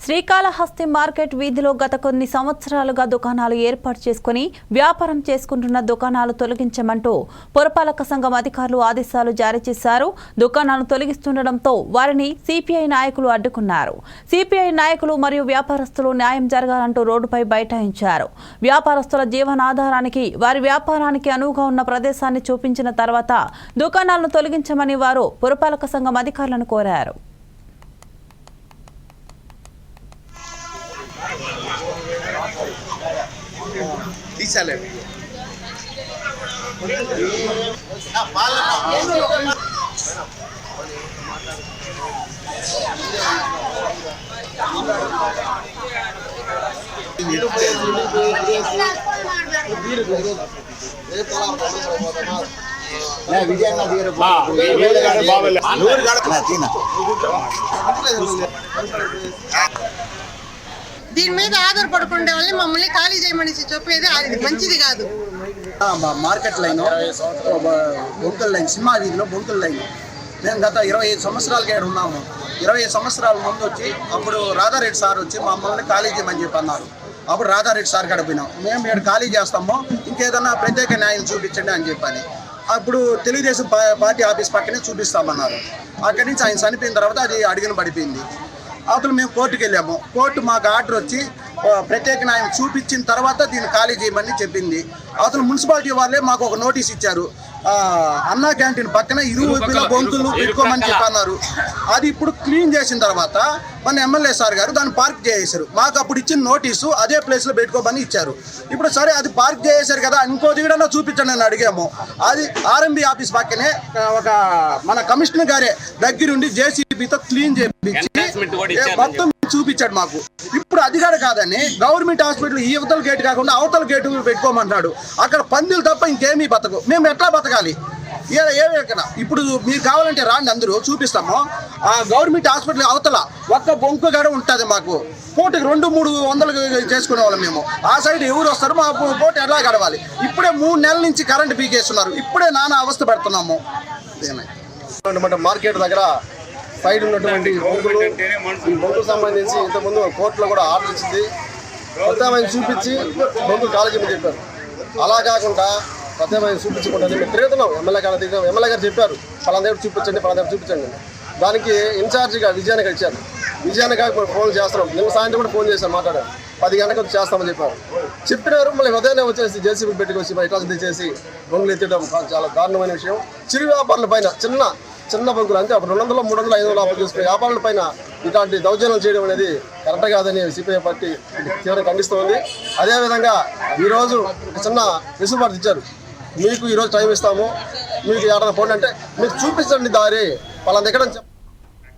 Srikalahasti market వీధిలో గత కొన్ని సంవత్సరాలుగా దుకాణాలు ఏర్పాటు చేసుకుని వ్యాపారం చేసుకుంటున్న దుకాణాలు తొలగించమంటూ పురపాలక సంఘం అధికారులు ఆదేశాలు జారీ చేశారు. దుకాణాలు తొలగిస్తుండటంతో వారిని సిపిఐ నాయకులు అడ్డుకున్నారు. సిపిఐ నాయకులు మరియు వ్యాపారస్తులు న్యాయం జరగాలంటూ రోడ్డుపై బైఠాయించారు. వ్యాపారస్తుల జీవనాధారానికి వారి వ్యాపారానికి అనువుగా ఉన్న ప్రదేశాన్ని చూపించిన తర్వాత దుకాణాలను తొలగించమని వారు పురపాలక సంఘం అధికారులను కోరారు. దీని మీద ఆధారపడకుండా వాళ్ళని మమ్మల్ని ఖాళీ చేయమని చెప్పేది అది మంచిది కాదు. మార్కెట్ లైన్ బొంకుల లైన్ సినిమా వీధిలో బొంకుల లైన్ మేము గత 25 సంవత్సరాలకి ఉన్నాము. 25 సంవత్సరాల ముందు వచ్చి అప్పుడు రాధారెడ్డి సార్ వచ్చి మమ్మల్ని ఖాళీ చేయమని చెప్పి అన్నారు. అప్పుడు రాధారెడ్డి సార్ గడిపినాం. మేము ఇక్కడ ఖాళీ చేస్తాము, ఇంకేదన్నా ప్రత్యేక న్యాయం చూపించండి అని చెప్పని. అప్పుడు తెలుగుదేశం పార్టీ ఆఫీస్ పక్కనే చూపిస్తామన్నారు. అక్కడి నుంచి ఆయన చనిపోయిన తర్వాత అది అడుగున పడిపోయింది. అప్పుడు మేము కోర్టుకు వెళ్ళాము. కోర్టు మాకు ఆర్డర్ వచ్చి ప్రత్యేక న్యాయం చూపించిన తర్వాత దీన్ని ఖాళీ చేయమని చెప్పింది. అతను మున్సిపాలిటీ వాళ్ళే మాకు ఒక నోటీస్ ఇచ్చారు. అన్నా క్యాంటీన్ పక్కన ఇరువైపులా బొంకులు పెట్టుకోమని చెప్పన్నారు. అది ఇప్పుడు క్లీన్ చేసిన తర్వాత మన ఎమ్మెల్యే సార్ గారు దాన్ని పార్క్ చేసేశారు. మాకు అప్పుడు ఇచ్చిన నోటీసు అదే ప్లేస్లో పెట్టుకోమని ఇచ్చారు. ఇప్పుడు సరే అది పార్క్ చేసేశారు కదా, ఇంకో దిగడన్నా చూపించండి అని అడిగాము. అది ఆర్ఎంబి ఆఫీస్ పక్కనే ఒక మన కమిషనర్ గారే దగ్గరుండి జేసీబీతో క్లీన్ చేయించి మొత్తం చూపించాడు మాకు. ఇప్పుడు అధికారి కాదని గవర్నమెంట్ హాస్పిటల్ ఈ అవతల గేట్ కాకుండా అవతల గేటు పెట్టుకోమంటున్నాడు. అక్కడ పందులు తప్ప ఇంకేమీ బతకు. మేము ఎట్లా బతకాలి? ఇక్కడ ఇప్పుడు మీరు కావాలంటే రాండి, అందరూ చూపిస్తాము. ఆ గవర్నమెంట్ హాస్పిటల్ అవతల ఒక్క బొంకు గడ ఉంటుంది. మాకు కోటికి 200-300 చేసుకునే వాళ్ళం మేము. ఆ సైడ్ ఎవరు వస్తారు? మా కోటి ఎలా గడవాలి? ఇప్పుడే 3 నెలల నుంచి కరెంటు పీకేస్తున్నారు. ఇప్పుడే నానా అవస్థ పెడుతున్నాము. మార్కెట్ దగ్గర సైడ్ ఉన్నటువంటి బొంకులు, ఈ బొంకుకు సంబంధించి ఇంతకుముందు కోర్టులో కూడా ఆర్డర్ ఇచ్చింది. ప్రత్యేకమైన చూపించి బొంకులు ఖాళీ చేయమని చెప్పారు. అలా కాకుండా ప్రత్యేకమైన చూపించకుండా మేము తిరుగుతున్నాం. ఎమ్మెల్యే గారు తిరిగాం. ఎమ్మెల్యే గారు చెప్పారు పలానా దగ్గర చూపించండి, పలానా దగ్గర చూపించండి. దానికి ఇన్ఛార్జిగా విజయానికి ఇచ్చారు. విజయానికి ఫోన్ చేస్తున్నాం. నిన్న సాయంత్రం కూడా ఫోన్ చేశారు, మాట్లాడారు. 10 గంటలకు వచ్చి చేస్తామని చెప్పారు. చెప్పినారు. మళ్ళీ ఉదయాన్నే వచ్చేసి జేసీబీ పెట్టుకొచ్చి ఇట్లా తెచ్చేసి బొంగులు ఎత్తడం చాలా దారుణమైన విషయం. చిరు వ్యాపారుల పైన చిన్న బొంకులు అంటే అప్పుడు 200, 300, 500 ఆఫర్ చేసుకునే వ్యాపారుల పైన ఇట్లాంటి దౌర్జన్యం చేయడం అనేది కరెక్ట్ కాదని సిపిఐ పార్టీ తీవ్రంగా ఖండిస్తోంది. అదేవిధంగా ఈరోజు చిన్న వెసులుబాటు ఇచ్చారు. మీకు ఈరోజు టైం ఇస్తాము, మీకు ఏడన్నా పోండి అంటే మీకు చూపించండి దారి పలానా దగ్గర